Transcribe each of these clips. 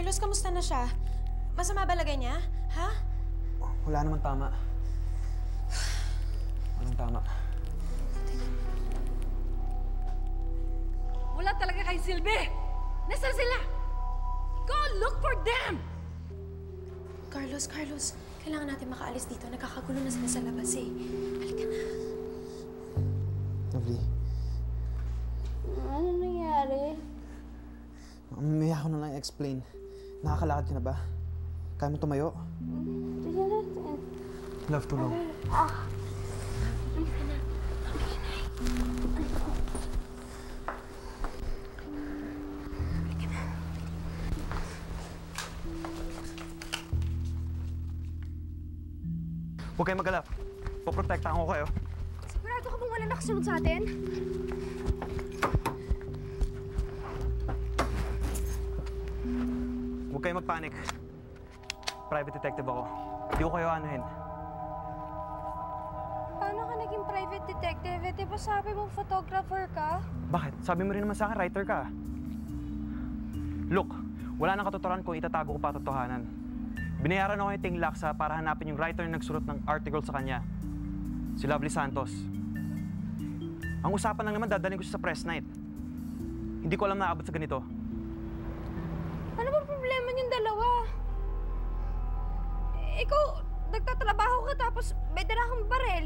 Carlos, kamusta na siya? Masama ba lagay niya? Ha? Wala naman tama. Walang tama. Wala talaga kay Silvie! Nasaan sila? Go look for them! Carlos, kailangan natin makaalis dito. Nagkakagulo na sila sa labas eh. Halika na. Lovely. Ano nangyari? Mamaya ko na lang explain. Nakakalakad ka na ba? Kaya mo tumayo? Tignan natin. Love, tulong. Huwag kayong mag-alap. Poprotektahan ko kayo. Sigurado ka bang wala nakasunod sa atin? Huwag kayong mag-panic. Private detective ako. Hindi ko kayo anuhin. Paano ka naging private detective? Di ba sabi mo photographer ka? Bakit? Sabi mo rin naman sa akin, writer ka. Look, wala nang katotohanan kung itatago ko pa totohanan. Binayaran ako yung Ting Laksa para hanapin yung writer na nagsulat ng article sa kanya. Si Lovely Santos. Ang usapan lang naman, dadalhin ko siya sa press night. Hindi ko alam na abot sa ganito. Ano ba problema niyong dalawa? Ikaw, nagtatrabaho ka tapos may dala kang barel.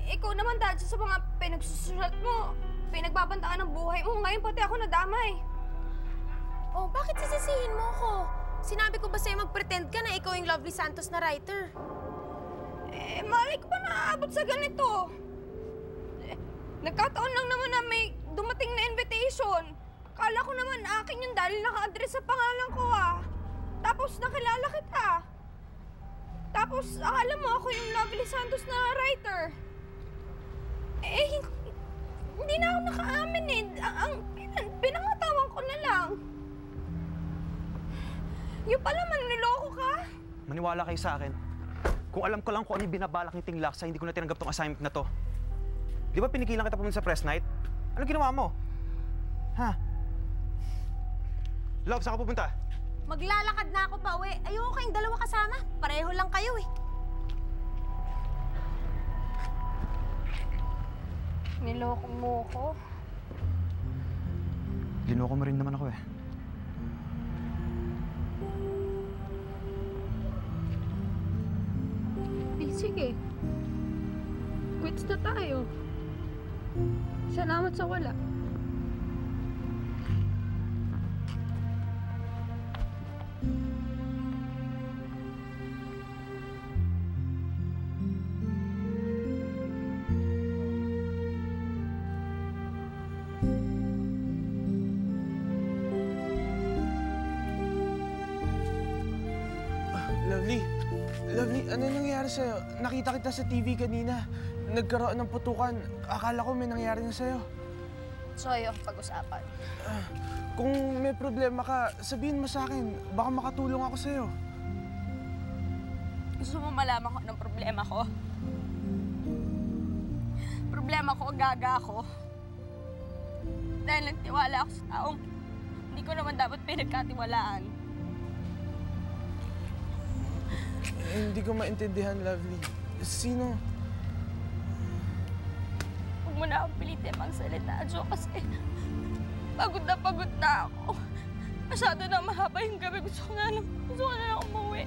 Ikaw naman dahil sa mga pinagsusulat mo, pinagbabantaan ng buhay mo. Ngayon pati ako nadamay. Oh, bakit sisisihin mo ko? Sinabi ko ba sa'yo mag-pretend ka na ikaw yung Lovely Santos na writer? Malay ko ba naaabot sa ganito? Nagkataon lang naman na may dumating na invitation. Akala ko naman akin yun dahil naka-address sa pangalan ko Tapos nakilala kita. Tapos akala mo ako yung Lovely Santos na writer. Hindi na ako nakaamin Ang pinangatawan ko na lang. Yung pala, manloloko ka? Maniwala kayo sa akin. Kung alam ko lang kung ano yung binabalak ni Ting Laksa, hindi ko na tinanggap tong assignment na to. Di ba pinigilan kita pumunta sa press night? Ano ginawa mo? Ha? Love, saan ka pupunta? Maglalakad na ako pa uwi. Ayoko kayong dalawa kasama. Pareho lang kayo eh. Niloko mo ko. Linoko mo rin naman ako eh. Sige. Quits na tayo. Salamat sa wala. Lovely, ano nangyayari sa'yo? Nakita kita sa TV kanina. Nagkaroon ng putukan. Akala ko may nangyari na sa'yo. So, yung pag-usapan. Kung may problema ka, sabihin mo sa akin. Baka makatulong ako sa'yo. Gusto mo malaman ko anong problema ko? Problema ko, gaga ako. Dahil nagtiwala ako sa taong hindi ko naman dapat pinagkatiwalaan. Hindi ko maintindihan, Lovely. Sino? Huwag mo na akong pilitin magsalita, Jo, kasi pagod na ako. Masyado na mahaba yung gabi. Gusto ko na lang umuwi.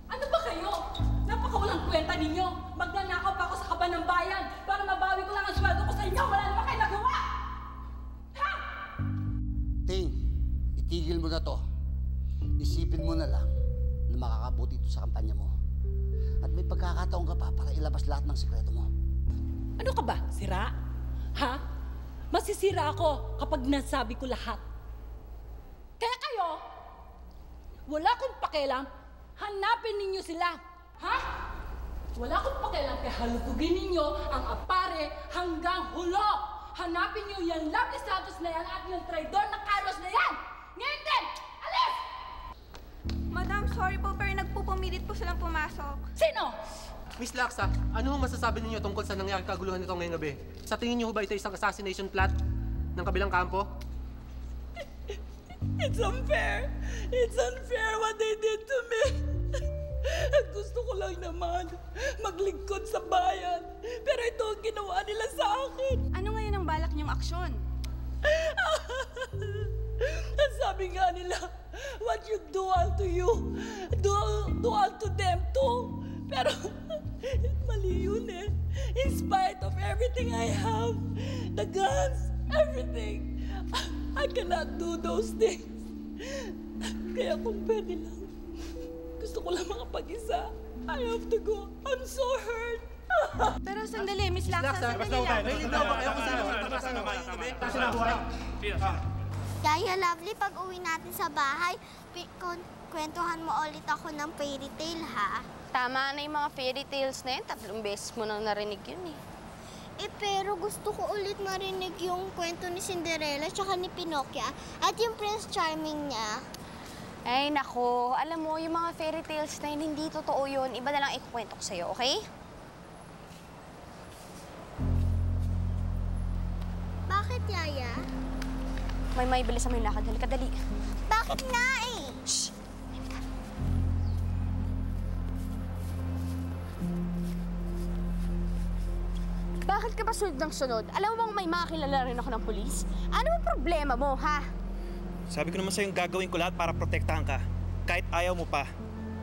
Ano ba kayo? Napakawalang kwenta ninyo. Magnanakaw pa ako sa kaban ng bayan para mabawi ko lang ang sweldo ko sa inyo. Wala naman kayo nagawa! Ha? Ting, itigil mo na to. Isipin mo na lang na makakabuti ito sa kampanya mo. At may pagkakataon ka pa para ilabas lahat ng sikreto mo. Ano ka ba? Sira? Ha? Masisira ako kapag nasabi ko lahat. Kaya kayo, wala akong pakialam. Hanapin ninyo sila. Ha? Wala akong pakialam kaya halugugin ninyo ang apare hanggang hulo. Hanapin niyo yung Lovely Santos na yan at yung traidor na Carlos na yan. Ngayon din! Alis! Sorry po, pero nagpupumilit po silang pumasok. Sino? Miss Laksa, ano ang masasabi ninyo tungkol sa nangyaring kaguluhan nito ngayong gabi? Sa tingin niyo ba ito isang assassination plot ng kabilang kampo? It's unfair. It's unfair what they did to me. Gusto ko lang naman maglingkod sa bayan. Pero ito ang ginawa nila sa akin. Ano ngayon ang balak niyong aksyon? Sabi nga nila, what you do unto you, do unto them too. Pero mali yun eh. In spite of everything I have, the guns, everything, I cannot do those things. Kaya kung pwede lang, gusto ko lang makapag-isa. I have to go. I'm so hurt. Pero sandali, Miss Laksa, sandali lang. May ligaw ba kayo kung saan ang ngayong gabi? Yaya, Lovely, pag uwi natin sa bahay, kwentuhan mo ulit ako ng fairy tale, ha? Tama na yung mga fairy tales na yun. 3 beses mo nang narinig yun eh. Pero gusto ko ulit marinig yung kwento ni Cinderella tsaka ni Pinocchio at yung Prince Charming niya. Ay, nako. Alam mo, yung mga fairy tales na yun, hindi totoo yun. Iba na lang ikukwento ko sa'yo, okay? Bakit, Yaya? May bilis mo yung lakad. Halika, dali. Bakit nga eh? Shh! Bakit ka ba sunod ng sunod? Alam mo bang may makakilala rin ako ng pulis? Ano ang problema mo, ha? Sabi ko naman sa'yo gagawin ko lahat para protektahan ka. Kahit ayaw mo pa.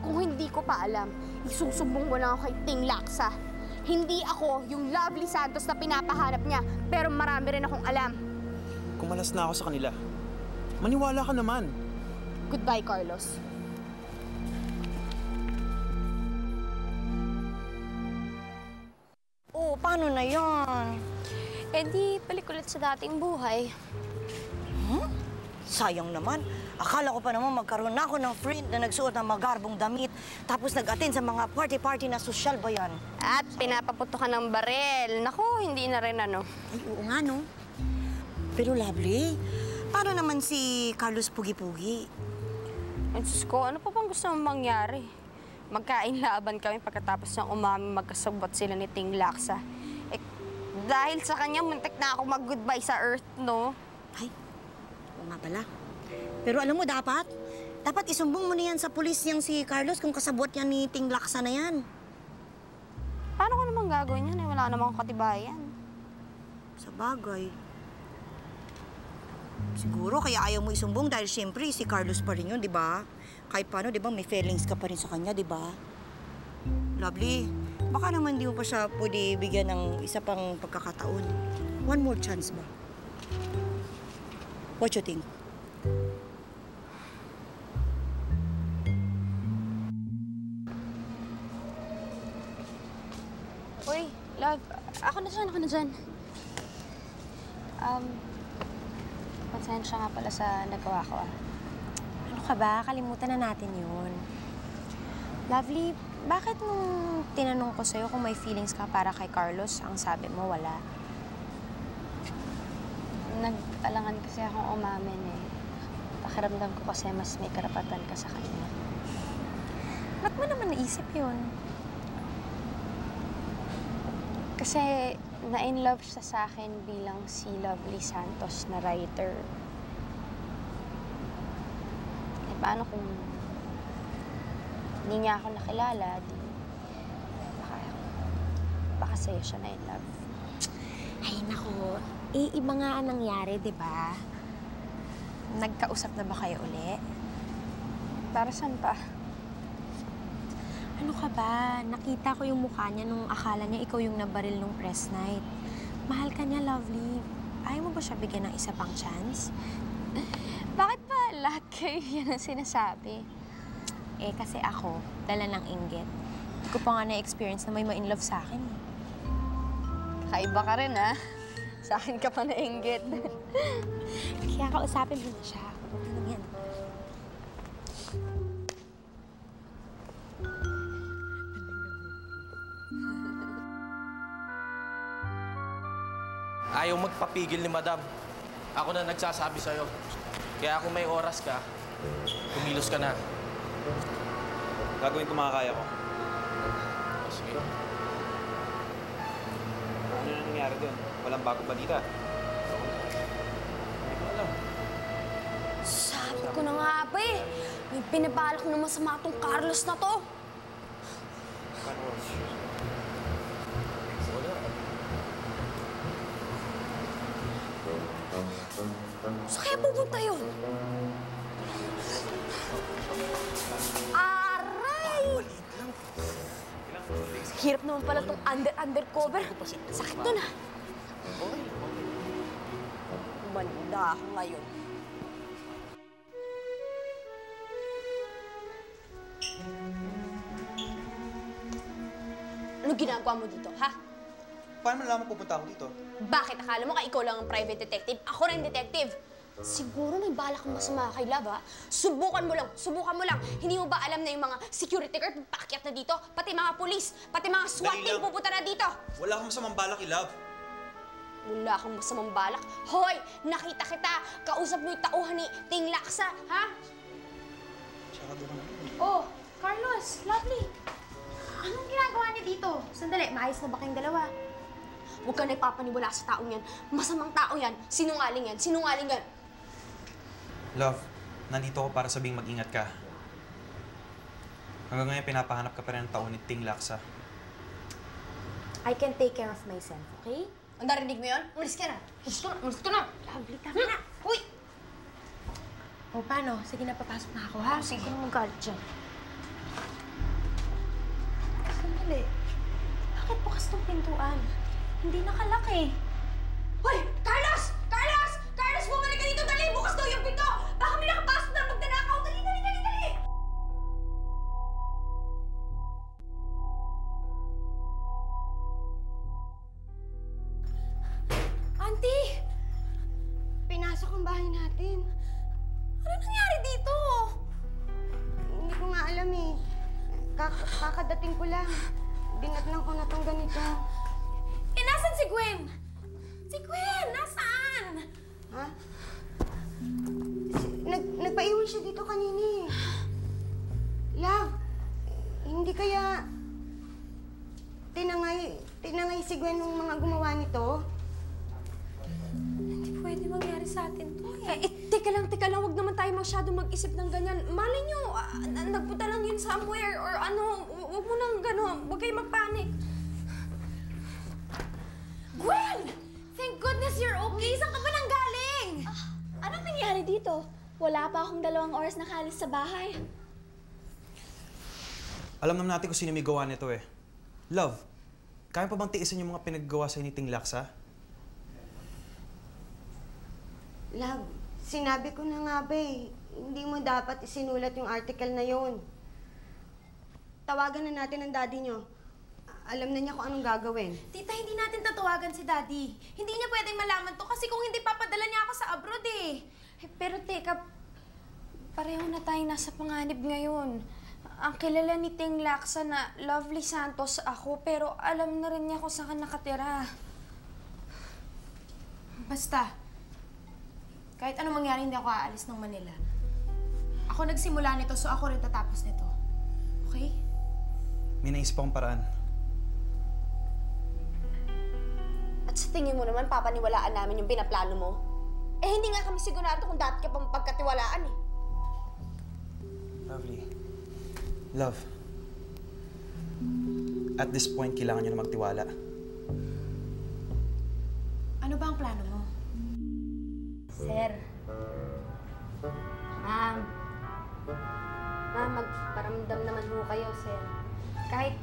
Kung hindi ko pa alam, isusumbong mo lang ako kay Ting Laksa. Hindi ako yung Lovely Santos na pinapahanap niya, pero marami rin akong alam. Kumalas na ako sa kanila. Maniwala ka naman. Goodbye, Carlos. Oh, paano na yan? Eh di, balik ulit sa dating buhay. Sayang naman. Akala ko pa naman magkaroon na ako ng friend na nagsuot ng magarbong damit tapos nag-attend sa mga party-party na sosyal ba yan? At pinapaputo ka ng barel. Naku, hindi na rin ano. Ay, oo nga, no? Pero Lovely, paano naman si Carlos Pugi-Pugi? Ay, Diyos ko, ano pa bang gusto mong mangyari? Magkain laban kami pagkatapos ng umami magkasabot sila ni Ting Laksa. Eh, dahil sa kanya, muntik na ako mag-goodbye sa Earth, no? Ay, oo nga pala. Pero alam mo, dapat isumbong mo na yan sa pulis niyang si Carlos kung kasabot yan ni Ting Laksa na yan. Paano ko naman gagawin yan? Wala namang katibayan. Sa bagay. Siguro kaya ayaw mo isumbong dahil siyempre si Carlos pa rin yun, di ba? Kahit paano, di ba, may feelings ka pa rin sa kanya, di ba? Lovely, baka naman di mo pa siya pwede bigyan ng isa pang pagkakataon. One more chance ba? What you think? Uy, love, ako na dyan. Pasensya nga pala sa nagawa ko, ah. Ano ka ba? Kalimutan na natin yun. Lovely, bakit nung tinanong ko sa'yo kung may feelings ka para kay Carlos, ang sabi mo wala? Nag-alangan kasi akong umamin, eh. Pakiramdam ko kasi mas may karapatan ka sa kanya. Ba't mo naman naisip yun? Kasi na-in-love siya sa akin bilang si Lovely Santos na writer. Eh, paano kung hindi niya ako nakilala, di baka sa'yo siya na-in-love. Ay, naku. Iba nga ang nangyari, di ba? Nagkausap na ba kayo uli? Para saan pa? Ano ka ba? Nakita ko yung mukha niya nung akala niya ikaw yung nabaril nung press night. Mahal ka niya, Lovely. Ayaw mo ba siya bigyan ng isa pang chance? Bakit ba lahat kayo yan ang sinasabi? Eh, kasi ako, dala ng inggit. Hindi ko pa nga na-experience na may ma-inlove sa akin. Kaiba ka rin, ha? Sa akin ka pa nainggit. Kaya kausapin mo na siya. Ano yan? Ayaw magpapigil ni Madam. Ako na nagsasabi sa'yo. Kaya kung may oras ka, kumilos ka na. Gagawin ko makakaya ko. Sige. Ano na nangyari doon? Walang bagong balita. Hindi ko alam. Sabi ko na nga ba eh. May pinabalak na masama tong Carlos na to. Carlos. Wala. Saan kaya pupunta yun? Aray! Hirap naman pala tong undercover. Sakit nun ah. Banda ako ngayon. Ano ginagawa mo dito, ha? Paano nalaman pupunta ako dito? Bakit? Akala mo ka ikaw lang ang private detective? Ako rin detective. Siguro may balak kang masama kay Love, ha? Subukan mo lang, subukan mo lang. Hindi mo ba alam na yung mga security guard paakyat na dito? Pati mga pulis, pati mga SWAT team pupunta na dito. Wala akong masamang balak, Love. Wala kang masamang balak. Hoy, nakita kita. Kausap mo yung tauhan ni Ting Laksa, ha? Tsaka doon na. Oh, Carlos, Lovely. Anong ginagawa niyo dito? Sandali, maayos na ba kayong dalawa? Huwag ka na ipapaniwala sa taong yan. Masamang tao yan. Sinungaling yan. Sinungaling yan. Love, nandito ako para sabing mag-ingat ka. Hanggang ngayon, pinapahanap ka pa rin ng taon ni Ting Laksa. I can take care of myself, okay? Ang narinig mo yun? Umalis ka na. Umalis ka na. Lovely, tama na. Uy! O, paano? Sige na, papasok na ako, ha? Sige na mag-guard dyan. Sandali. Bakit bukas tong pintuan? Hindi nakalak eh. Hoy! Carlos! Carlos! Carlos, bumalik ka dito! Dali! Bukas daw yung pinto! Baka may nakapasok na magdanakaw! Dali, dali, dali, dali! Auntie! Pinasok ang bahay natin. Ano nangyari dito? Hindi ko nga alam eh. Kakadating ko lang. Dinatnan ko na tong ganito. Eh, nasan si Gwen? Si Gwen! Nasaan? Ha? Nagpaiwan siya dito kanini. Love, hindi kaya tinangay si Gwen ng mga gumawa nito? Hindi pwede mangyari sa atin to eh. Teka lang, huwag naman tayo masyado mag-isip ng ganyan. Malay nyo, nagpunta lang yun somewhere or ano, huwag mo nang gano'n, huwag kayo magpanik. Gwen! Thank goodness you're okay! Saan ka ba nang galing? Anong nangyari dito? Wala pa akong 2 oras nakalis sa bahay. Alam naman natin kung sino may gawa nito eh. Love, kaya pa bang tiisin yung mga pinaggawa sa ni Ting Laksa? Love, sinabi ko na nga ba eh. Hindi mo dapat isinulat yung article na yon. Tawagan na natin ang daddy nyo. Alam na niya kung anong gagawin. Tita, hindi natin tatawagan si Daddy. Hindi niya pwedeng malaman to kasi kung hindi papadala niya ako sa abroad eh. Pero teka, pareho na tayong nasa panganib ngayon. Ang kilala ni Ting Laksa na Lovely Santos ako, pero alam na rin niya kung saan ka nakatira. Basta, kahit anong mangyari, hindi ako aalis ng Manila. Ako nagsimula nito, so ako rin tatapos nito. Okay? May naisip akong paraan. At sa tingin mo naman, papaniwalaan namin yung pinaplano mo? Eh, hindi nga kami sigurado kung dati ka pang pagkatiwalaan eh. Lovely. Love. At this point, kailangan nyo na magtiwala. Ano ba ang plano mo? Sir. Ma'am. Ma'am, magparamdam naman ho kayo, sir. Kahit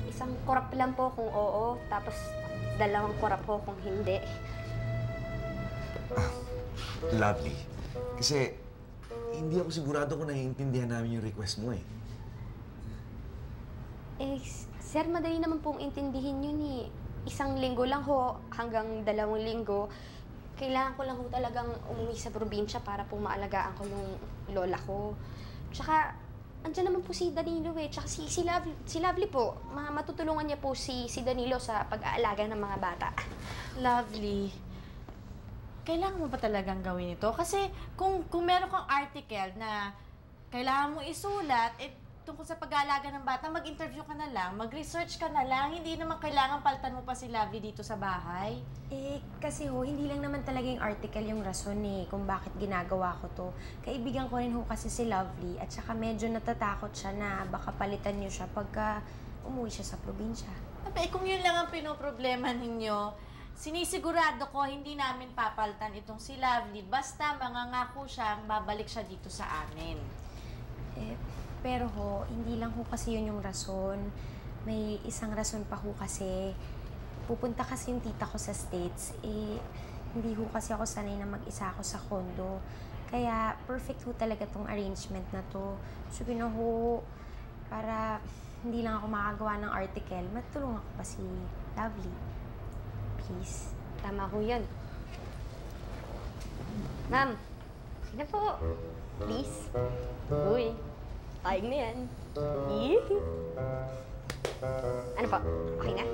isang kurap lang po kung oo, tapos 2 kurap po kung hindi. Lovely. Kasi hindi ako sigurado kung naiintindihan namin yung request mo eh. Eh, sir, madali naman pong intindihin yun eh. 1 linggo lang ho, hanggang 2 linggo. Kailangan ko lang ho talagang umuwi sa probinsya para po maalagaan ko yung lola ko. Tsaka, andyan naman po si Danilo eh. Tsaka si Lovely po. Matutulungan niya po si Danilo sa pag-aalaga ng mga bata. Lovely. Kailangan mo ba talagang gawin ito? Kasi kung meron kang article na kailangan mo isulat, eh, tungkol sa pag-aalaga ng bata, mag-interview ka na lang, mag-research ka na lang. Hindi naman kailangan paltan mo pa si Lovely dito sa bahay. Kasi hindi lang naman talaga yung article yung rason kung bakit ginagawa ko to. Kaibigan ko rin kasi si Lovely at saka medyo natatakot siya na baka palitan niyo siya pagka umuwi siya sa probinsya. Kung yun lang ang pinoproblema ninyo, sinisigurado ko hindi namin papalitan itong si Lovely basta mangangako siyang babalik siya dito sa amin. Pero hindi lang kasi yun yung rason. May isang rason pa kasi. Pupunta kasi yung tita ko sa States. Hindi kasi ako sanay na mag-isa ako sa condo. Kaya perfect talaga tong arrangement na to. So, para hindi lang ako makagawa ng article, matulungan ko pa si Lovely. Please. Tama ko yun. Ma'am, sige po. Please. Uy, payag na yan. Ano po? Okay na?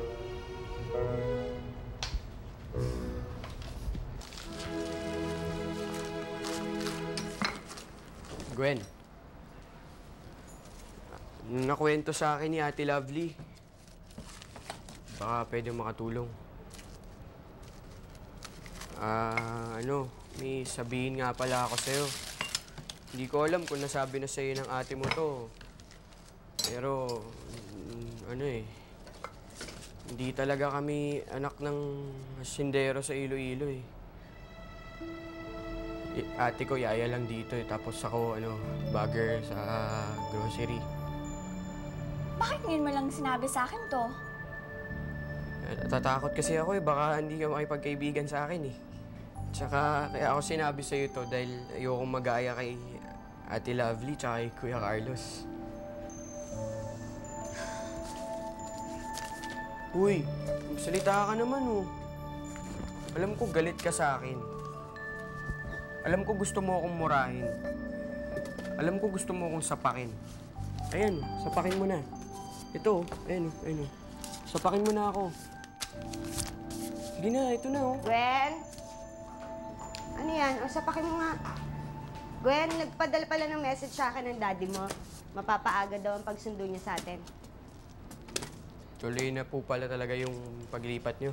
Gwen, nakwento sa akin ni Ate Lovely. Baka pwede makatulong. May sabihin nga pala ako sa'yo. Hindi ko alam kung nasabi na sa'yo ng ate mo to. Pero, hindi talaga kami anak ng sindero sa Iloilo Ate ko, yaya lang dito Tapos ako, bagger sa grocery. Bakit ngayon mo lang sinabi sa akin to? Tatakot kasi ako baka hindi ka makipagkaibigan sa akin Tsaka, kaya ako sinabi sa'yo to dahil ayokong mag-aaya kay Ate Lovely tsaka kay Kuya Carlos. Uy, salita ka naman Alam ko galit ka sa akin. Alam ko gusto mo akong murahin. Alam ko gusto mo akong sapakin. Ayan, sapakin mo na. Ito, ayan. Sapakin mo na ako. Sige na, ito na Gwen? Ano yan? Sapakin mo nga. Gwen, nagpadala pala ng message sa akin ng daddy mo. Mapapaaga daw ang pagsundo niya sa atin. Tuloy na po pala talaga yung paglipat nyo.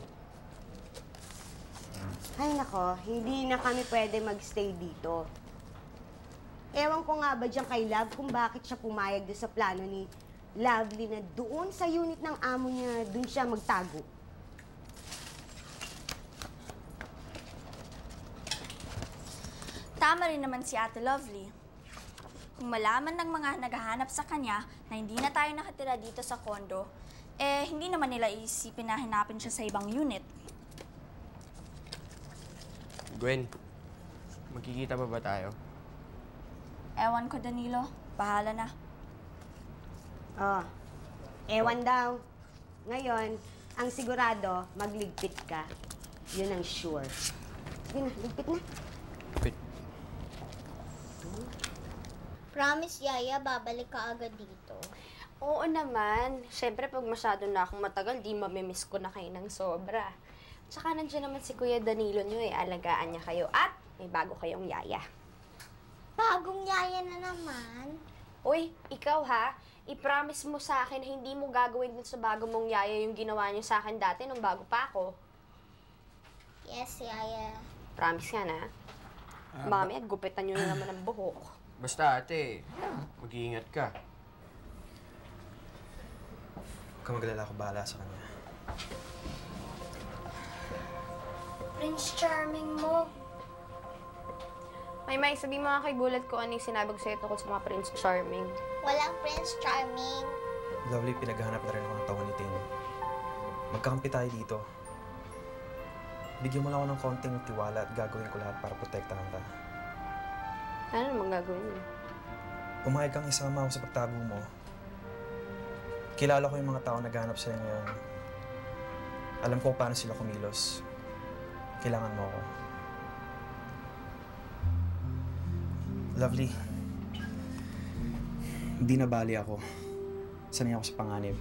Ay nako, hindi na kami pwede magstay dito. Ewan ko nga ba dyan kay Love kung bakit siya pumayag doon sa plano ni Lovely na doon sa unit ng amo niya, doon siya magtago. Tama rin naman si Ate Lovely. Kung malaman ng mga naghahanap sa kanya na hindi na tayo nakatira dito sa condo, hindi naman nila iisipin na hanapin siya sa ibang unit. Gwen, magkikita ba tayo? Ewan ko, Danilo. Bahala na. Ewan daw. Ngayon, ang sigurado, magligpit ka. Yun ang sure. Sige na, ligpit na. Promise, Yaya, babalik ka agad dito. Oo naman. Siyempre, pag masyado na akong matagal, di mamimiss ko na kayo ng sobra. Tsaka nandiyan naman si Kuya Danilo nyo alagaan niya kayo at may bago kayong yaya. Bagong yaya na naman? Uy, ikaw i-promise mo sa akin na hindi mo gagawin dun sa bago mong yaya yung ginawa niyo sa akin dati nung bago pa ako. Yes, Yaya. Promise ka na? Mami, at gupitan nyo na naman ang buhok. Basta ate, mag-iingat ka. Huwag ka magalala, ako bahala sa kanya. Prince Charming mo. May sabi mga kay Gulat ko ano yung sinabi ko sa'yo tungkol sa mga Prince Charming. Walang Prince Charming. Lovely, pinaghahanap na rin ako ng taon ni Tin. Magkakampi tayo dito. Bigyan mo lang ako ng konting tiwala at gagawin ko lahat para protektahan ka. Ano namang gagawin mo? Pumayag kang isama ako sa pagtago mo. Kilala ko yung mga tao na naghahanap sa'yo ngayon. Alam ko paano sila kumilos. Kailangan mo ako. Lovely. Hindi na bali ako. Sanay ako sa panganib.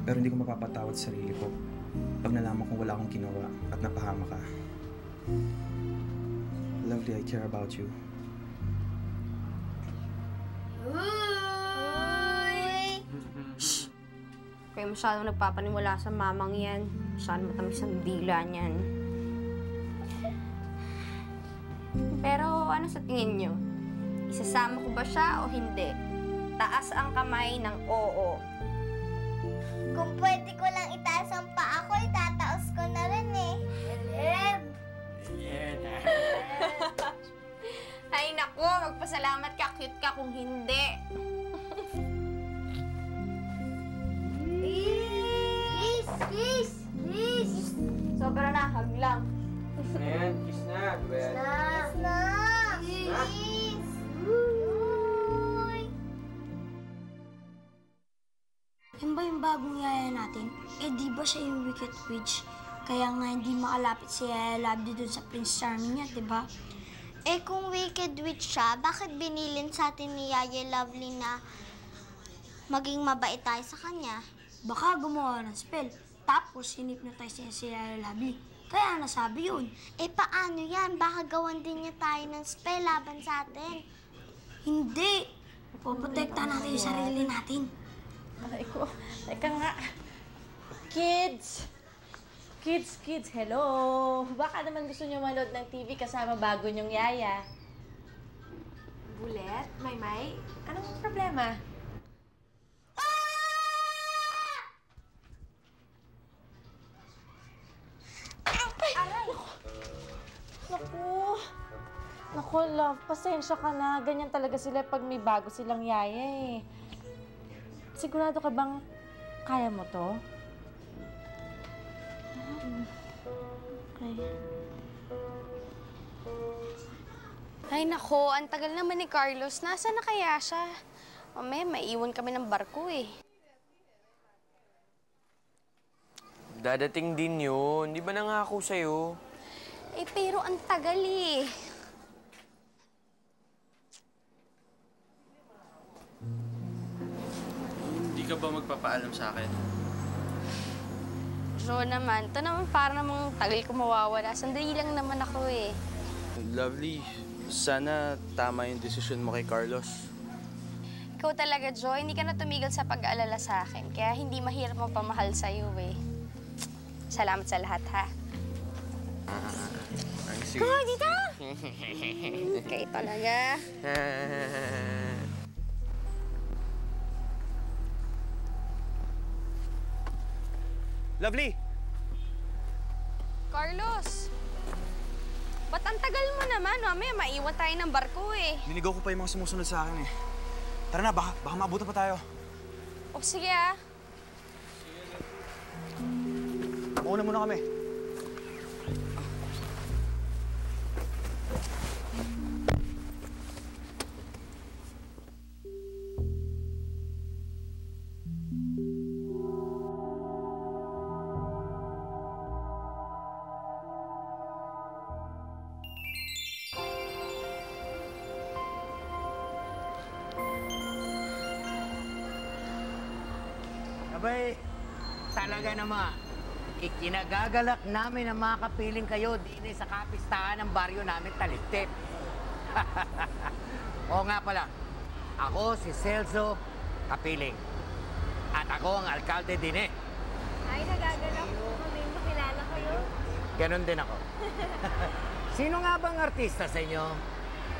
Pero hindi ko mapapatawad sa sarili ko pag nalaman kong wala akong ginawa at napahama ka. Lovely, I care about you. Ooh! Kaya masyadong nagpapaniwala sa mamang yan. Masyadong matamis ang dila niyan. Pero ano sa tingin nyo? Isasama ko ba siya o hindi? Taas ang kamay ng oo. Kung pwede ko lang itaas ang paa ko, itataos ko na rin eh. Ay naku, magpasalamat ka. Cute ka kung hindi. Kiss! Kiss! Kiss! Sobra na, hug lang. Ayan, kiss na. Kiss na! Kiss! Yan ba yung bagong yaya natin? Eh di ba siya yung Wicked Witch? Kaya nga hindi makalapit si Yaya Lovely dun sa Prince Charming niya, di ba? Eh kung Wicked Witch siya, bakit binilin sa atin ni Yaya Lovely na maging mabait tayo sa kanya? Baka gumawa ng spell, tapos hinipnotize niya si Yaya Lovely. Kaya nasabi yun. Eh paano yan? Baka gawan din niya tayo ng spell laban sa atin. Hindi! Poprotekta natin yung sarili natin. Aray ko. Teka nga. Kids! Kids, hello! Baka naman gusto niyo manood ng TV kasama bago niyong yaya. Bulet? Maymay? Anong problema? Aray! Naku! Naku, love. Pasensya ka na. Ganyan talaga sila pag may bago silang yaya eh. Sigurado ka bang kaya mo to? Okay. Ay nako, ang tagal naman ni Carlos. Nasaan na kaya siya? Mamaya, maiiwan kami ng barko eh. Dadating din yun. Di ba nangako sa'yo? Eh, pero ang tagal eh. Hindi ka ba magpapaalam sa akin? So naman, ito naman para namang tagal ko mawawala. Sandali lang naman ako eh. Lovely. Sana tama yung desisyon mo kay Carlos. Ikaw talaga, Joy. Hindi ka na tumigil sa pag-aalala sa akin. Kaya hindi mahirap mapamahal sa'yo eh. Salamat sa lahat, ha? Ang sweet. Come on, dito! Okay talaga. Lovely! Carlos! Ba't ang tagal mo naman? Mamaya, maiwan tayo ng barko eh. Niligaw ko pa yung mga sumusunod sa akin eh. Tara na, baka maabutan pa tayo. O sige ah. Mauna muna kami. Abay, talaga naman. Ikinagagalak namin na makapiling kayo din sa kapistahan ng baryo namin, Talitip. Oo nga pala, ako si Celso Kapiling. At ako ang alkalde din eh. Ay, nagagalak po kami. Makilala kayo? Ganon din ako. Sino nga bang artista sa inyo?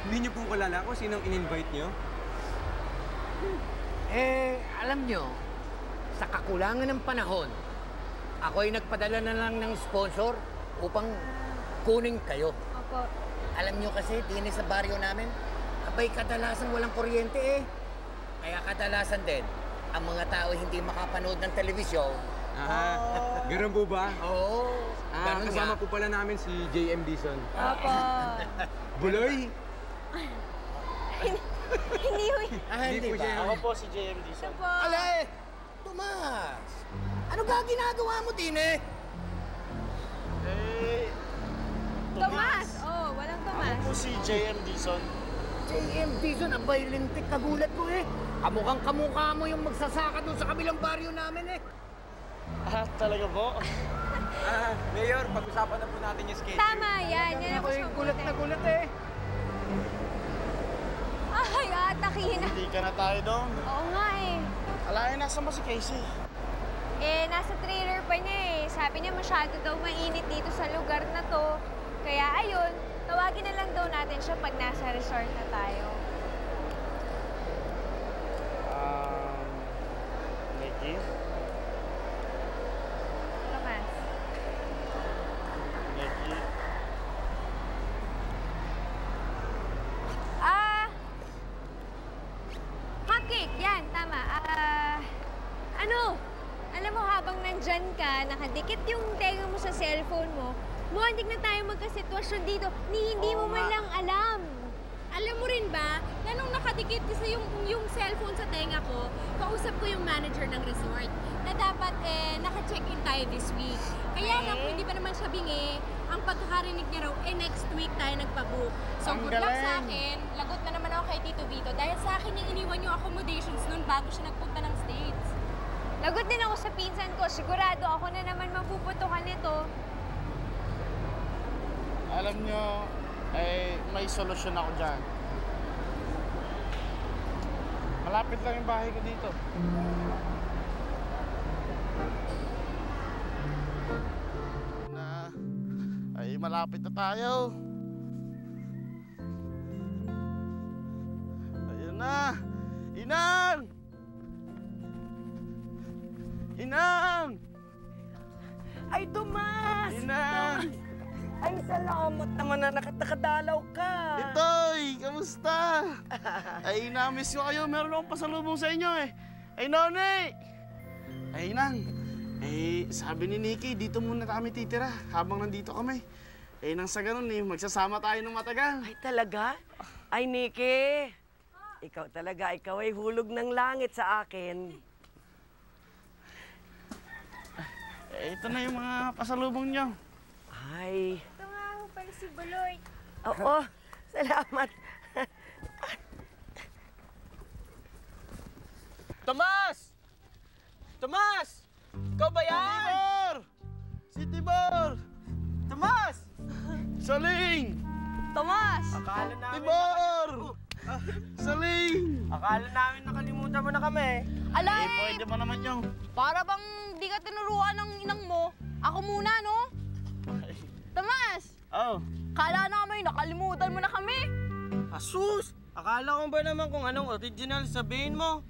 Hindi niyo po kilala ko sinong in-invite niyo? Eh, alam nyo, sa kakulangan ng panahon, ako'y nagpadala na lang ng sponsor upang kunin kayo. Opo. Alam nyo kasi, din sa baryo namin, abay kadalasan walang kuryente eh. Kaya kadalasan din, ang mga tao hindi makapanood ng telebisyon. Ganun po ba? Oo. Ganun Kasama nga. po pala namin si J.M. Dizon. Opo. Buloy! Hindi ho. Hindi ba? Ako po si J.M. Dizon. Opo. Ale! Tomas! Ano ba ginagawa mo din eh? Tomas! Oh, walang Tomas. Ako po si J.M. Dizon. J.M. Dizon, abay lintik, kagulat ko eh. Kamukhang kamukha mo yung magsasaka doon sa kabilang baryo namin eh. Talaga po? Mayor, pag-usapan na po natin yung schedule. Tama yan. Yan ang Ako'y mas gulat na mabuti. gulat eh. Ay, atakin na. Hindi ka na tayo doon. Oo nga eh. Alain, nasa mo si Casey? Eh, nasa trailer pa niya eh. Sabi niya masyado daw mainit dito sa lugar na to. Kaya ayun, tawagin na lang daw natin siya pag nasa resort na tayo. Nikki? Tomas. Nikki? Cupcake! Yan, tama. Alam mo, habang nandyan ka, nakadikit yung tenga mo sa cellphone mo, mukhang na tayo magkasitwasyon dito, hindi mo man lang alam. Alam mo rin ba, na nung nakadikit kasi yung cellphone sa tenga ko, kausap ko yung manager ng resort na dapat naka-check-in tayo this week. Kaya nga kung hindi pa naman siya bingi, ang pagkakarinig niya raw, next week tayo nagpa-book. So good luck sa akin, lagot na naman ako kay Tito Vito dahil sa akin yung iniwan yung accommodations nun bago siya nagpunta ng States. Lagot din ako sa pinsan ko. Sigurado ako na naman mapuputukan nito. Alam nyo, may solusyon ako dyan. Malapit lang yung bahay ko dito. Malapit na tayo. Ayun na! Inang! Inang! Ay, Tomas! Inang! Ay, salamat naman na nakadalaw ka. Itoy, kamusta? Ay, namiss ko kayo. Meron akong pasalubong sa inyo eh. Ay, Noni! Ay, Inang. Sabi ni Nikki, dito muna kami titira habang nandito kami. Nang sa ganun magsasama tayo ng matagal. Ay, talaga? Ay, Nikki. Ikaw talaga, ikaw ay hulog ng langit sa akin. Ito na yung mga pasalubong nyo. Ay. Ito nga ako pala si Buloy. Oo, salamat. Tomas! Tomas! Ikaw ba yan? Tibor! Si Tibor! Tomas! Saling! Tomas! Akala namin... Tibor! Saling! Akala namin nakalimutan mo na kami. Alay! Pwede mo naman yung... Para bang di ka tinuruan ng inang mo. Ako muna, no? Tomas! Oh. Kala namin nakalimutan mo na kami. Asus! Akala ko ba naman kung anong original sabihin mo?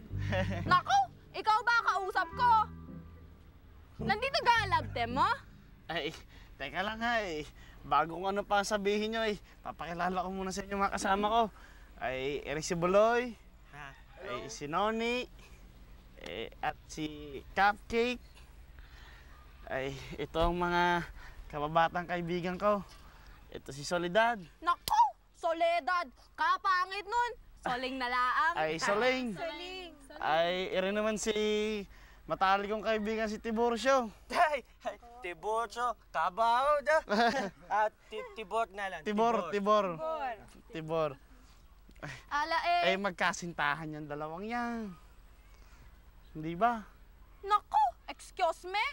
Nako! Ikaw ba kausap ko? Nandito ka, love team mo? Ay, teka lang ha Bago kung ano pa sabihin nyo papakilala ko muna sa inyo mga kasama ko. Eric si Buloy, si Noni, at si Cupcake. Ito ang mga kababatang kaibigan ko. Ito si Soledad. Nako! Soledad! Kapangit nun! Soling na laang. Soling. Soling. Rin naman si matalik kong kaibigan si Tiborcio. Tiborcio, kabaw da. Tibor na lang. Tibor. Ala magkasintahan yung dalawang yan. Hindi ba? Nako! Excuse me?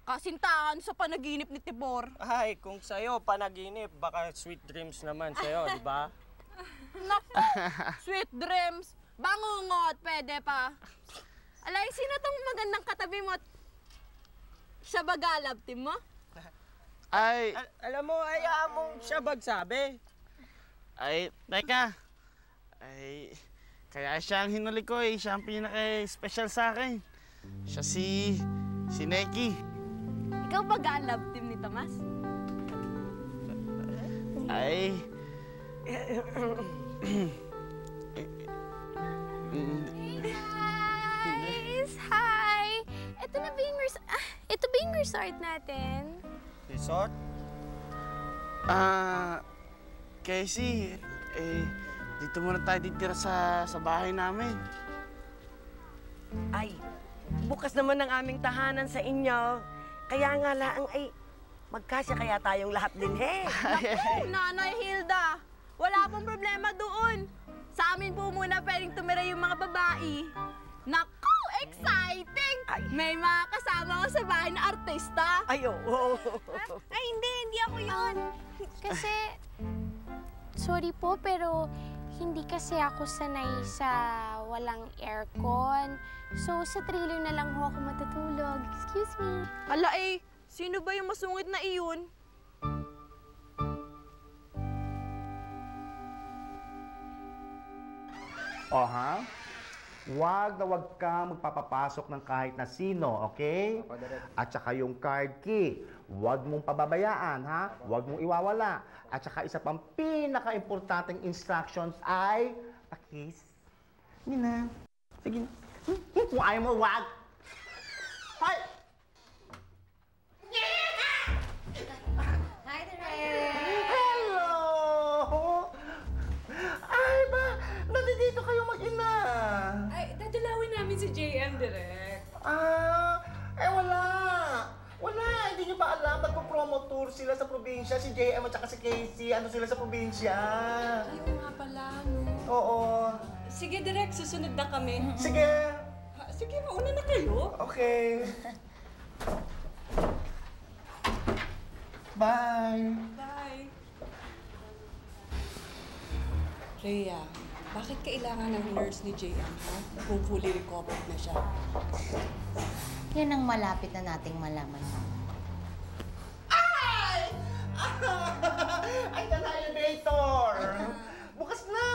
Kasintahan sa panaginip ni Tibor. Ay, kung sa'yo panaginip, baka sweet dreams naman sa'yo, di ba? Nako! Sweet dreams! Bangungot! Pwede pa. Alay, sino tong magandang katabi mo? Siya ba galab, team mo? Alam mo, hayaan mong siya bagsabi. Teka. Kaya siya ang hinuli ko siya ang pinaka-special sa akin. Siya si Nikki. Ikaw ba galab, team ni Tomas? Guys! Hi! Ito na ba yung ito ba yung resort natin? Resort? Casey, dito muna tayo titira sa bahay namin. Ay, bukas naman ang aming tahanan sa inyo. Kaya nga lang magkasya kaya tayong lahat din, Naku, Nanay Hilda! Wala pong problema doon. Sa amin po muna pwedeng tumira yung mga babae. Naku, exciting! May mga kasama ko sa bahay na artista. Ay, oo. Hindi ako yun. Kasi, sorry po, pero hindi kasi ako sanay sa walang aircon. So, sa trailer na lang ho ako matutulog. Excuse me. Ala sino ba yung masungit na iyon? O ha? Wag na wag ka magpapapasok ng kahit na sino, okay? At saka yung card key, wag mong pababayaan, ha? Wag mong iwawala. At saka isa pang pinaka-importanting instructions ay pakis. Hindi na. Sige. Kung ayaw mo, wag. Hoy! Hi, Direk! Hello! Ay ba, nandito kayo mag-ina. Ay, dadalawin namin si JM, Direk. Wala. Wala, hindi nyo ba alam? Magpo-promo tour sila sa probinsya. Si JM at saka si Casey, ano sila sa probinsya. Ayaw nga pala, no? Oo. Sige, Direk, susunod na kami. Sige. Sige, mauna na kayo. Okay. Bye. Bye. Rhea, bakit kailangan ng nurse ni JM, ha? Kung fully recovered na siya? Yan ang malapit na nating malaman. Ay! Ay, na elevator! Bukas na!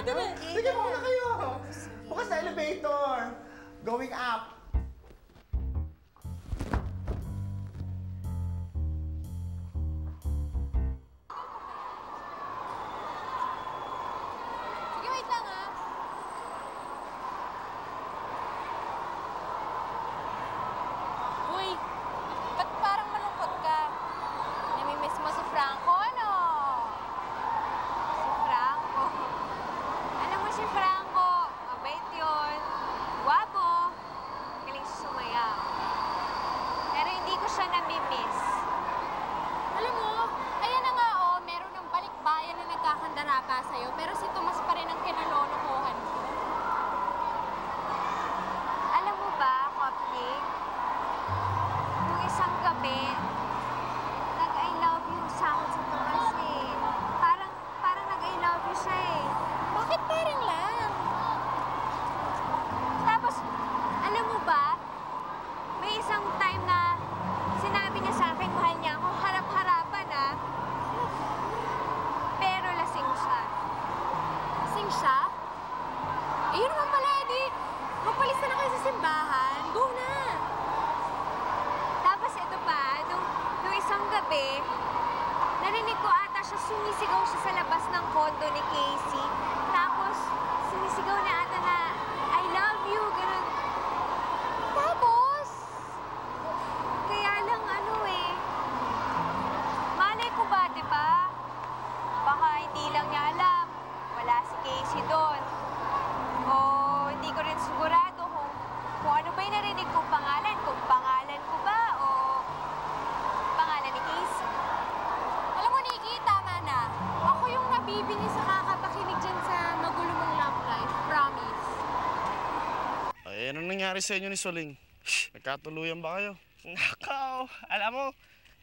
Tara. Sige, muna kayo! Bukas na elevator! Going up! Sige, wait lang Uy, ba't parang malungkot ka? Namimiss mo si Franco, no? Si Franco. Alam mo si Franco, mabait yun. Guwapo. Galing siya sumayaw. Pero hindi ko siya namimiss. Alam mo, ayan na nga meron ng balikbayan na nagkakandara pa sa'yo, pero si Tomas pa rin ang kinalolokohan mo. Alam mo ba, Cupcake? Nung isang gabi, nag-I love you sa akin si Tomas eh. Parang nag-I love you siya eh. Bakit parang lang? Tapos, alam mo ba, may isang time na sinabi niya sa akin, mahal niya ako, harap-harapan ah. Pero lasing siya. Lasing siya? Eh, yun naman pala, di. Magpalista na kayo sa simbahan. Go na! Tapos ito pa, nung isang gabi, narinig ko ata siya sumisigaw siya sa labas ng condo ni Casey. Tapos, sumisigaw na ata na, I love you, ganun. Tapos, kaya lang malay ko ba, di ba? Baka hindi lang niya alam, wala si Casey doon. O hindi ko rin sigurado kung ano ba yung narinig kong pangalan, kung pangalan ko ba o pangalan ni Casey. Alam mo, Nikki, tama na. Ako yung nabibini sa kakapakinig dyan sa magulo mong love life. Promise. Ay, anong nangyari sa inyo ni Soling? Nagkatuluyan ba kayo? Nakaw, alam mo,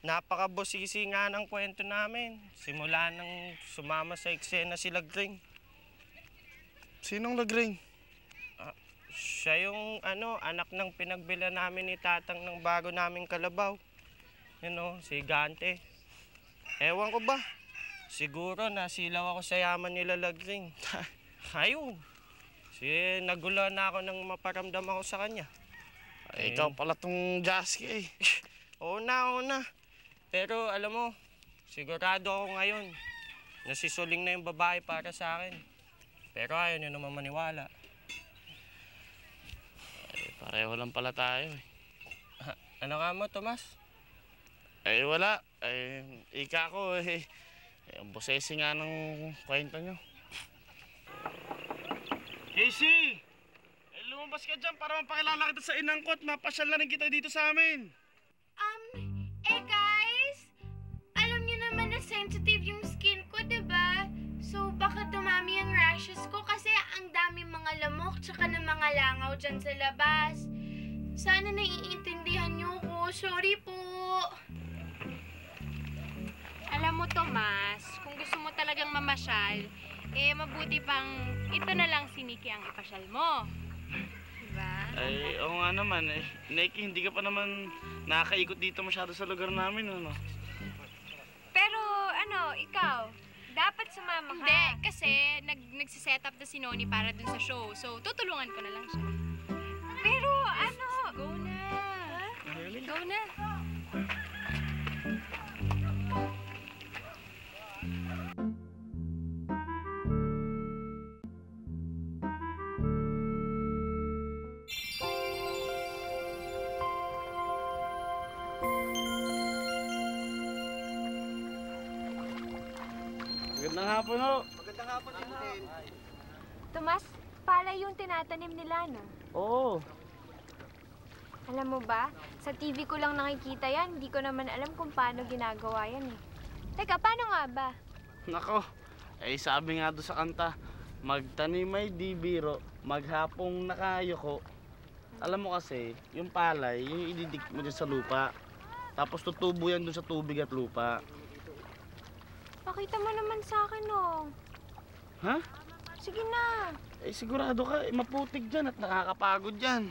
napakabosisi nga ng kwento namin. Simula nang sumama sa eksena si Lagring. Sinong Lagring? Siya yung anak ng pinagbila namin ni Tatang ng bago naming kalabaw. Si Gante. Ewan ko ba? Siguro nasilaw ako sa yaman nila Lagring. Ayun. Nagulo na ako nang maparamdam ako sa kanya. Ay, ikaw pala tong Jasky eh. Oo na. Pero alam mo, sigurado ako ngayon na si Soling na yung babae para sa akin. Pero ayaw niya naman maniwala. Ay, pareho lang pala tayo eh. Ano nga mo, Tomas? Ay, wala. Ay, ika ko eh. Ang bosesi nga ng kwento nyo. Casey! Lumabas ka dyan para mapakilala kita sa inang ko at mapasyal na rin kita dito sa amin. Guys, alam niyo naman na sensitive yung skin ko, diba? So, baka dumami ang rashes ko kasi ang dami mga lamok tsaka ng mga langaw dyan sa labas. Sana naiintindihan niyo ko. Sorry po. Alam mo, Tomas, kung gusto mo talagang mamasyal, eh mabuti pang ito na lang si Nikki ang ipasyal mo. Diba? Ay, oo nga naman eh. Nikki, hindi ka pa naman nakakaikot dito masyado sa lugar namin, ano? Pero ano, ikaw, dapat sumama ka. Hindi, kasi nagsiset up na si Noni para dun sa show. So, tutulungan ko na lang siya. Pero ano, go na. Go na. Magandang hapon, ho. Magandang hapon din. Tomas, palay yung tinatanim nila, no? Oo. Alam mo ba, sa TV ko lang nakikita yan. Hindi ko naman alam kung paano ginagawa yan eh. Teka, paano nga ba? Nako, eh sabi nga doon sa kanta, magtanim ay di biro, maghapong nakayoko. Alam mo kasi, yung palay, yung ididikit mo dyan sa lupa. Tapos tutubo yan doon sa tubig at lupa. Pakita mo naman sa akin, oh. Ha? Sige na. Eh sigurado ka, maputik dyan at nakakapagod dyan.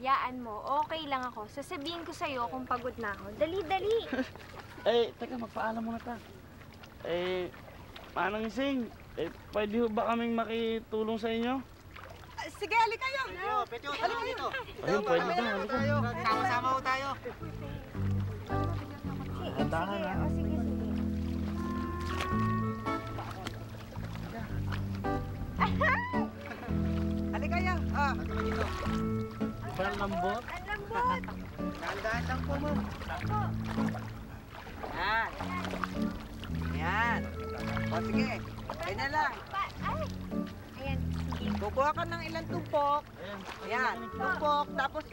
Yaan mo, okay lang ako. Sasabihin ko sa'yo kung pagod na ako. Dali, dali. Eh, teka, magpaalam muna ta. Eh, Manang Ising, pwede ba kaming makitulong sa inyo? Sige, halika kayo. Pwede ko halika dito. Ayun, pwede ba? Halika. Sama-sama ko tayo. Handahan na. O, sige, sige. Halika kayo. Halika dito. Parang lambot. Ang lambot. Dahan-dahan lang po, ma'am. Yan. Yan. O, sige. Ganyan lang. Ayan, sige. Kukuha ka ng ilang tumpok. Ayan, tumpok. Tapos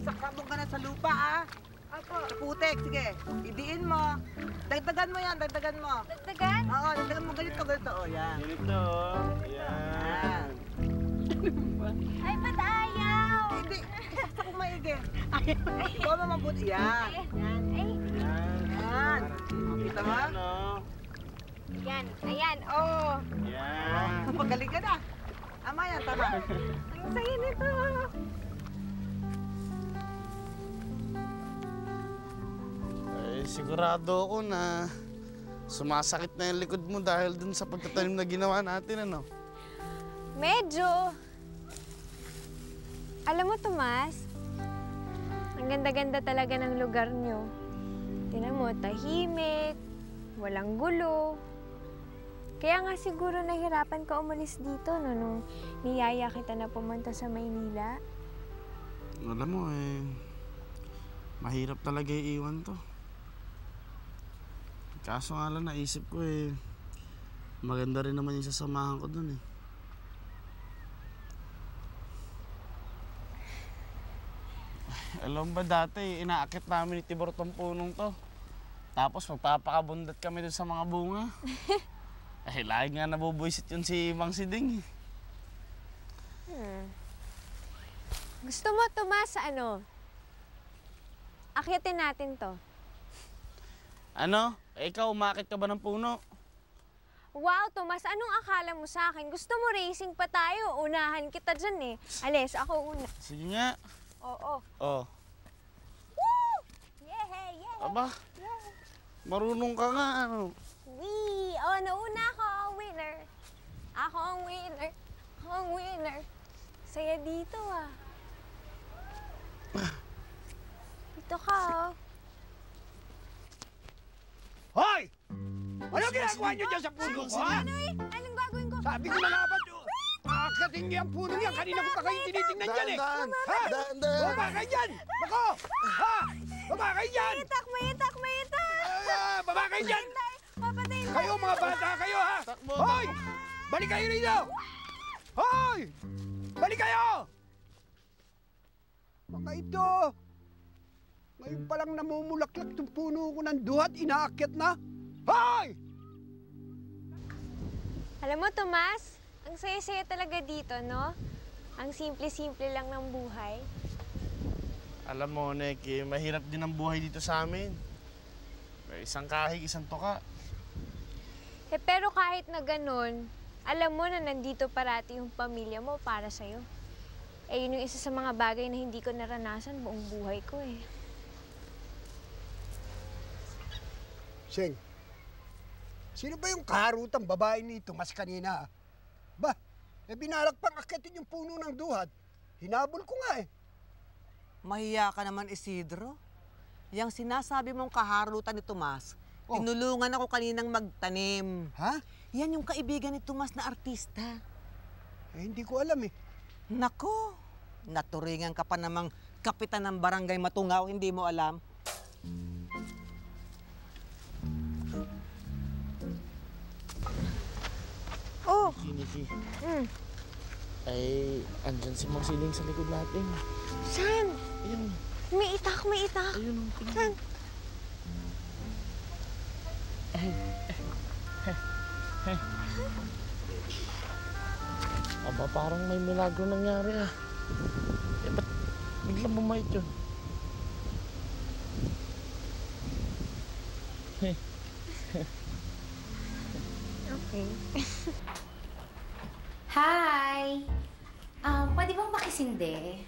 isakabong ka na sa lupa, ah. Opo. Sa putik, sige. Idiin mo. Dagdagan mo yan, dagdagan mo. Dagdagan? Oo, dagdagan mo. Ganito, ganito. O, yan. Ganito, yan. Ay, ba't ayaw? Hindi, isaksak mo maigi. Ikaw mo mabuti. Yan. Ayan. Ay. Yan. Kita mo? Ano? Yan. Ayan. Oh. Yan. Magaling ka na. Tama yan, tama. Ang saya nito. Eh, sigurado ako na sumasakit na yung likod mo dahil dun sa pagtatanim na ginawa natin, ano? Medyo. Alam mo, Tomas, ang ganda-ganda talaga ng lugar nyo. Tingnan mo, tahimik, walang gulo. Kaya nga siguro nahirapan ka umalis dito, no, nung niyaya kita na pumunta sa Maynila. Alam mo mahirap talaga iiwan to. Kaso nga lang naisip ko maganda rin naman yung sasamahan ko dun eh. Alam ba dati, inaakit namin ni Tibor tong punong to. Tapos magpapakabundat kami dun sa mga bunga. Lagi nga nabubuisit yun si Mang Siding. Gusto mo, Tomas, akyatin natin to. Ano? Ikaw, umakit ka ba ng puno? Wow, Tomas, anong akala mo sa akin? Gusto mo racing pa tayo? Unahan kita dyan eh. Alis, ako una. Sige nga. Oo. Oh. Woo! Yeah, yeah. Aba, marunong ka nga, ano? Wee! Oh, nauna ako ang winner. Ako ang winner. Ako ang winner. Saya dito, ah. Dito ka, oh. Hoy! Ano ginagawa niyo dyan sa puno ko, ha? Anong gagawin ko? Sabi ko na nga ba, aakatin niyo ang puno niyan. Kanina ko pa kayo tinitingnan dyan eh. Dahan, Ha? dahan. Baba kayo dyan! Bako! Ha? Baba kayo dyan! Mayitak! Baba kayo dyan! Papatayin na! Kayo mga bata kayo, ha? Hoy! Balik kayo rito! Hoy! Balik kayo! Mga ito! Ngayon palang namumulaklak itong puno ko ng duhat, inaakyat na. Hoy! Alam mo, Tomas, ang saya-saya talaga dito, no? Ang simple-simple lang ng buhay. Alam mo, Neki, mahirap din ang buhay dito sa amin. May isang kahig, isang tuka. Pero kahit na ganun, Alam mo na nandito parati yung pamilya mo para sa'yo. Eh, yun yung isa sa mga bagay na hindi ko naranasan buong buhay ko eh. Seng, sino ba yung kaharutang babae ni Tomas kanina? Ba, binalak pang akitin yung puno ng duhat. Hinabol ko nga eh. Mahiya ka naman, Isidro. Yang sinasabi mong kaharutan ni Tomas, tinulungan ako kaninang magtanim. Ha? Yan yung kaibigan ni Tomas na artista. Eh, hindi ko alam eh. Nako, naturingan ka pa namang kapitan ng barangay Matungaw, hindi mo alam. Oh! Niki. Ay, andyan si Mang Siling sa likod natin. Saan? Ayun. May itak, may itak. Ayun, Saan? Aba, parang may milagro nangyari ah. Eh, ba't biglang bumait yun? Okay. Hi! Pwede bang makisindi?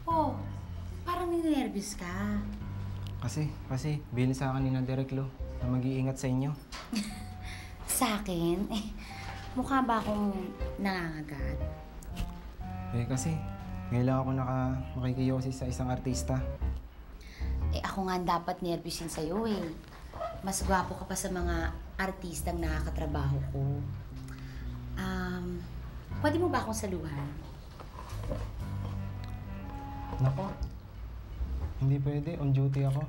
Oh, parang ninervous ka. Kasi, bilin sa akin ni na Direk Lo na mag-iingat sa inyo. Sa akin? Mukha ba akong nangangagat? Eh kasi, ngayon lang ako makikiyosis sa isang artista. Ako nga dapat nervyusin sa'yo eh. Mas gwapo ka pa sa mga artistang nakakatrabaho ko. Pwede mo ba akong saluhan? Nako, hindi pwede. On duty ako.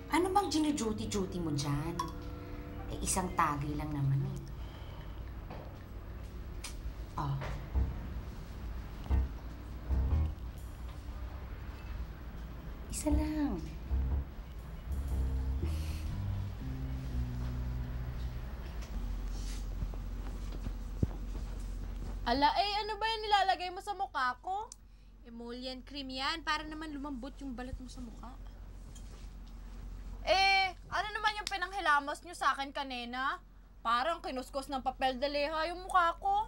Ano bang ginu-duty-duty mo dyan? Eh, isang tagay lang naman eh. Oh. Isa lang. Ala, ano ba yan nilalagay mo sa mukha ko? Emollient cream yan, para naman lumambot yung balat mo sa mukha. Ano naman yung pinanghilamos nyo sa akin kanina? Parang kinuskos ng papel de leha yung mukha ko.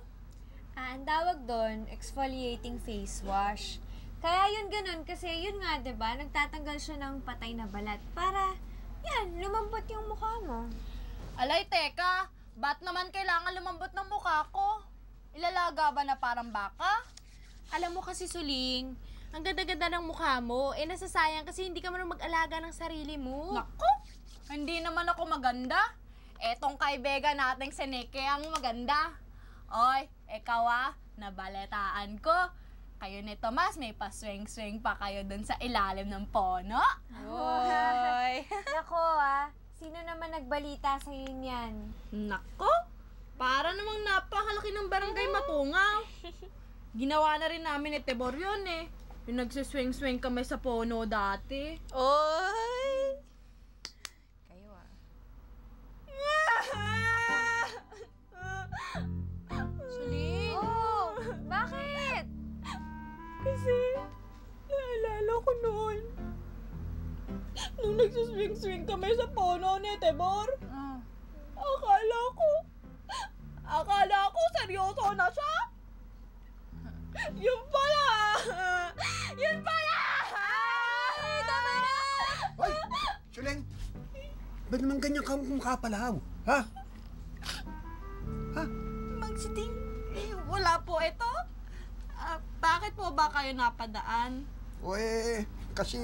Ang tawag doon, exfoliating face wash. Kaya yun ganun, kasi yun nga, diba, nagtatanggal siya ng patay na balat para, yan, lumambot yung mukha mo. Alay, teka, ba't naman kailangan lumambot ng mukha ko? Ilalaga ba na parang baka? Alam mo kasi, Suling, ang ganda-ganda ng mukha mo, nasasayang kasi hindi ka marunong mag-alaga ng sarili mo. Naku, hindi naman ako maganda. Etong kaibigan nating si Nikki ang maganda. Oy, ikaw nabaletaan ko. Kayo ni Tomas, may paswing-swing pa kayo dun sa ilalim ng pono. Hoy! Nako sino naman nagbalita sa'yo niyan? Nako, para namang napakalaki ng barangay Matungaw. Ginawa na rin namin ni Tebor yun eh. Yung nagsiswing-swing kami sa pono dati. Oy! Kayo Suling! Oh! Bakit? Kasi, naalala ko noon. Nung nagsiswing-swing kami sa pono ni Tebor, akala ko seryoso na siya. Yun pala! Yun pala! Ay, tama na! Hoy! Suling! Ba't naman ganyan ka mukha palaw? Ha? Magsiting, wala po ito. Bakit po ba kayo napadaan? Kasi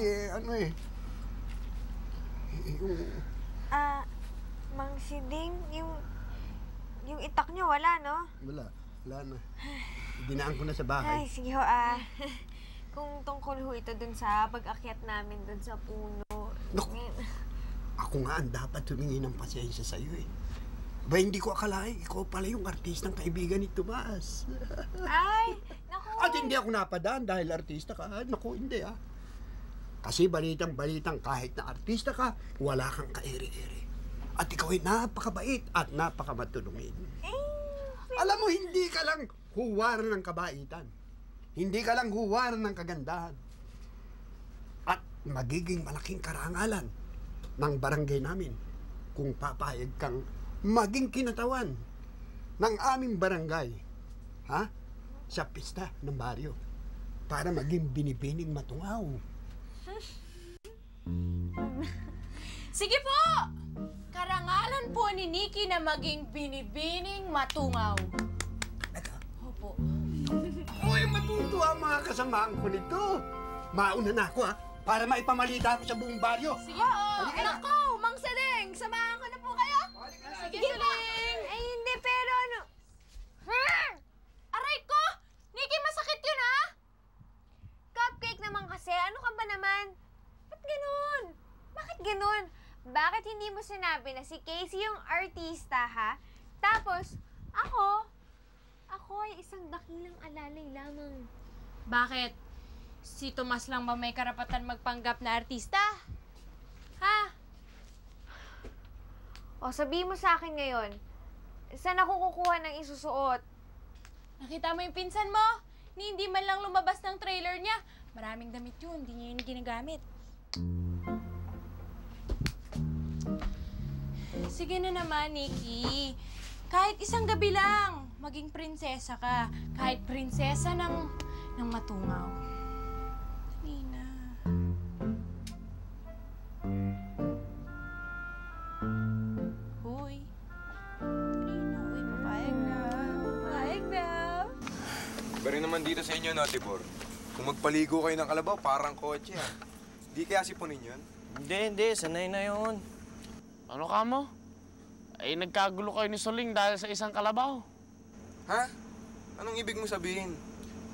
Mang Siding, yung itak niyo wala, no? Wala na. Dinaan ko na sa bahay. Ay, sige ho, kung tungkol ho ito dun sa pag-akyat namin dun sa puno. Naku, ako nga ang dapat humingi ng pasensya sa'yo eh. Ba, hindi ko akalain, ikaw pala yung artistang kaibigan ni Tomas. Ay, naku. At hindi ako napadaan dahil artista ka. Naku, hindi Kasi balitang-balitang kahit na artista ka, wala kang kairi-iri. At ikaw ay napakabait at napakamatulungin. Alam mo, hindi ka lang huwaran ng kabaitan. Hindi ka lang huwaran ng kagandahan. At magiging malaking karangalan ng barangay namin kung papayag kang maging kinatawan ng aming barangay, ha? Sa pista ng baryo para maging binibining matungaw. Sige po! Karangalan po ni Nikki na maging binibining matungaw. Opo. Uy, matutuwa ang mga kasamaan ko nito. Mauna na ako, ha? Para maipamalita ko sa buong baryo. Sige po! Nako, Mang Saling! Samahan ko na po kayo! Sige, Saling! Ay, hindi, pero ano... Aray ko! Nikki, masakit yun, ha? Cupcake naman kasi. Ano ka ba naman? Ba't ganun? Bakit ganun? Bakit hindi mo sinabi na si Casey yung artista, ha? Tapos, ako ay isang dakilang alalay lamang. Bakit? Si Tomas lang ba may karapatan magpanggap na artista? Ha? O, sabihin mo sa akin ngayon, saan ako kukuha ng isusuot? Nakita mo yung pinsan mo? Ni hindi man lang lumabas ng trailer niya. Maraming damit yun, hindi niya yun ginagamit. Sige na naman, Nikki. Kahit isang gabi lang, maging prinsesa ka. Kahit prinsesa ng matungaw. Dali na. Uy. Dali na. Uy, papayag na. Papayag na. Iba rin naman dito sa inyo, no, Tibor? Kung magpaligo kayo ng kalabaw, parang kotse, ha? Di kaya sipunin yun? Hindi. Sanay na yun. Ano ka mo? Ay, nagkagulo kayo ni Soling dahil sa isang kalabaw. Ha? Anong ibig mo sabihin?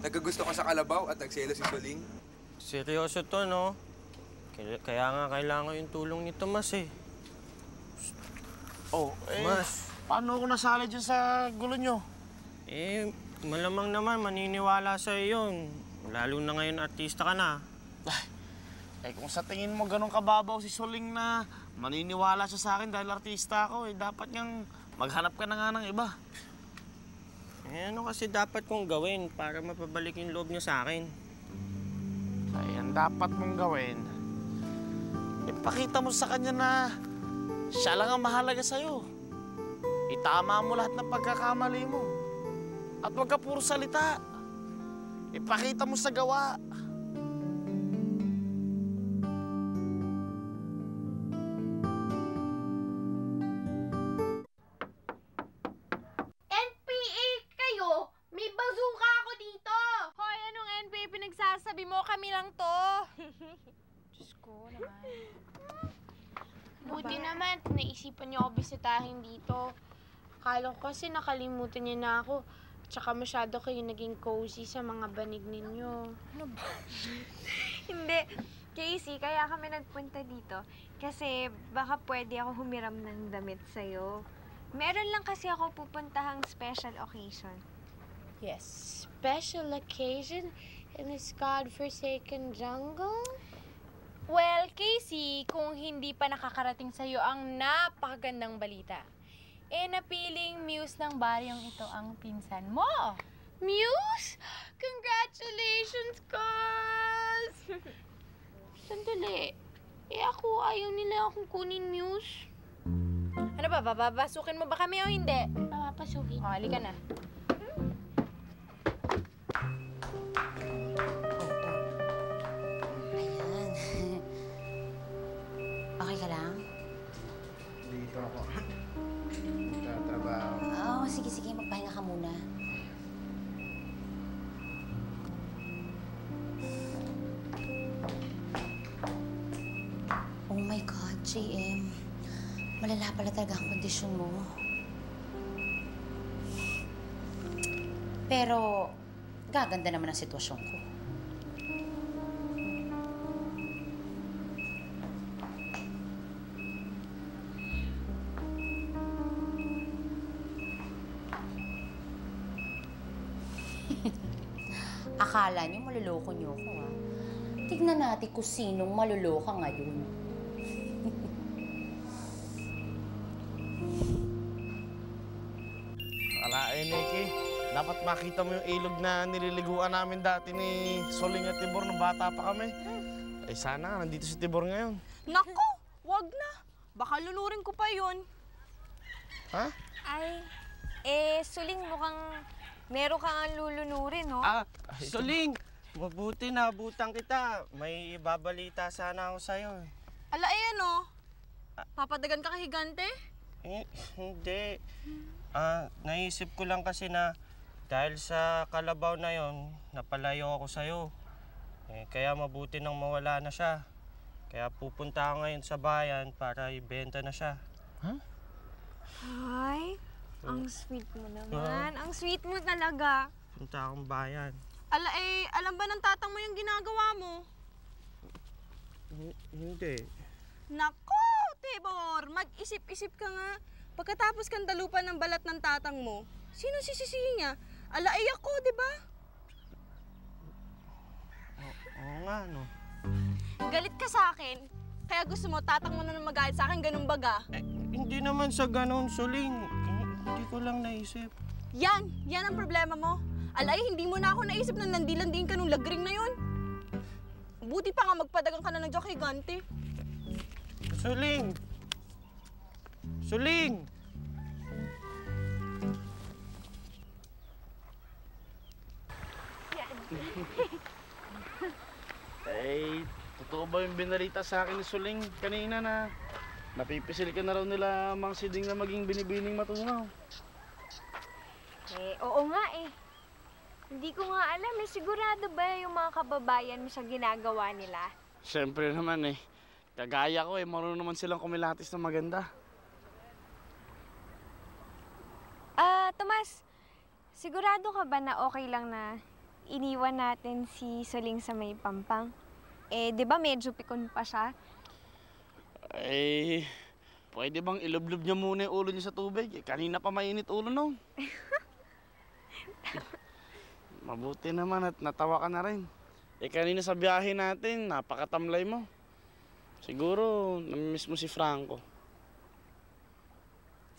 Nagkagusto ka sa kalabaw at nagselo si Soling? Seryoso to, no? Kaya nga kailangan ko yung tulong ni Tomas, eh. Oh, Tomas. Paano ako nasali dyan sa gulo nyo? Eh, malamang naman maniniwala sa'yo yun. Lalo na ngayon artista ka na. Kung sa tingin mo ganun kababaw si Soling na maniniwala siya sa akin dahil artista ako, dapat niyang maghanap ka na nga ng iba. Eh, ano kasi dapat kong gawin para mapabalik yung loob niya sa akin? Ay, ang dapat mong gawin, ipakita mo sa kanya na siya lang ang mahalaga sa'yo. Itama mo lahat ng pagkakamali mo. At huwag ka puro salita. Ipakita mo sa gawa. NPA kayo? May bazooka ako dito! Hoy, anong NPA pinagsasabi mo? Kami lang to. Diyos ko naman. Buti naman, naisipan niyo ako bisitahin dito. Akala ko kasi nakalimutan niya na ako. Tsaka masyado kayo naging cozy sa mga banig ninyo. Ano ba? Hindi. Casey, kaya kami nagpunta dito. Kasi baka pwede ako humiram ng damit sa'yo. Meron lang kasi ako pupuntahang special occasion. Yes, special occasion in this godforsaken jungle? Well, Casey, kung hindi pa nakakarating sa'yo ang napakagandang balita, napiling muse ng baryong ito ang pinsan mo. Muse? Congratulations, Cuz! Sandali. Ako, ayaw nila akong kunin, Muse. Ano ba, babasukin mo ba kami o hindi? Papasukin. O, halika na. Ayan. Okay ka lang? Dito ako. Trabaho. Oo, sige. Magpahinga ka muna. Oh my God, JM. Malala pala talaga ang kondisyon mo. Pero, gaganda naman ang sitwasyon ko. Akala niyo maluloko niyo ako, ha? Tignan natin kung sinong maluloka ngayon. Nikki, dapat makita mo yung ilog na nililiguan namin dati ni Soling at Tibor nung bata pa kami. sana nandito si Tibor ngayon. Nako, wag na. Baka lunurin ko pa yun. Ha? Ay, Suling, mukhang meron kang lulunurin, no? Suling! Mabuti na abutan kita. May ibabalita sana ako sa'yo. Ala, ano? Papadagan ka kay Higante? Hindi. Naisip ko lang kasi na dahil sa kalabaw na yon, napalayo ako sa'yo. Kaya mabuti nang mawala na siya. Kaya pupunta ako ngayon sa bayan para ibenta na siya. Ay, ang sweet mo naman. Ang sweet mo talaga. Punta akong bayan. Ala, alam ba ng tatang mo yung ginagawa mo? Hindi. Nako, Tibor, mag-isip-isip ka nga. Pagkatapos kang dalupan ng balat ng tatang mo, sino sisisihin niya? Ala, ako, di ba? Oo nga, no. Galit ka sa akin, kaya gusto mo tatang mo na magalit sa akin, ganun baga? Hindi naman sa ganun, Suling. Hindi ko lang naisip. Yan ang problema mo. Alay, hindi mo na ako naisip na nandilandiin ka nung lagring na yun. Buti pa nga magpadagang ka na ng Jock Higante. Suling! Suling! Totoo ba yung binalita sa akin ni Suling kanina na napipisil ka na raw nila Mang Siding na maging binibining matunaw? Oo nga eh. Hindi ko nga alam sigurado ba yung mga kababayan mo sa ginagawa nila? Siyempre naman Kagaya ko marunong naman silang kumilatis na maganda. Tomas, sigurado ka ba na okay lang na iniwan natin si Suling sa may Pampang? Di ba medyo pikon pa siya? Pwede bang ilublob niya muna yung ulo niya sa tubig? Kanina pa mainit ulo nung. Mabuti naman at natawa ka na rin. Kanina sa biyahe natin, napakatamlay mo. Siguro, namimiss mo si Franco.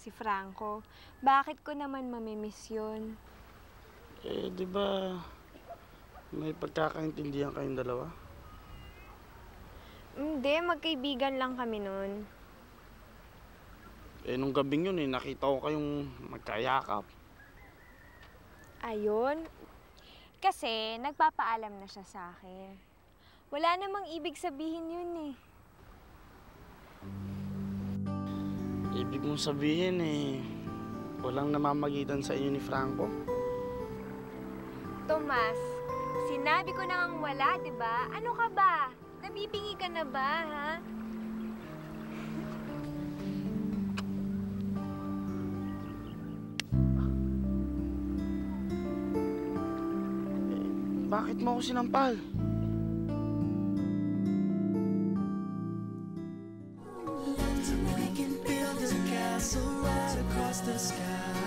Si Franco? Bakit ko naman mamimiss yun? Di ba may pagkakaintindihan kayong dalawa? Hindi, magkaibigan lang kami nun. Nung gabing yun nakita ko kayong magkayakap. Ayun. Kasi nagpapaalam na siya sa akin. Wala namang ibig sabihin yun Ibig mong sabihin walang namamagitan sa inyo ni Franco? Tomas, sinabi ko na ngang wala, di ba? Ano ka ba? Nabibingi ka na ba, ha? Bakit mo ako sinampal? We can build a castle right across the sky.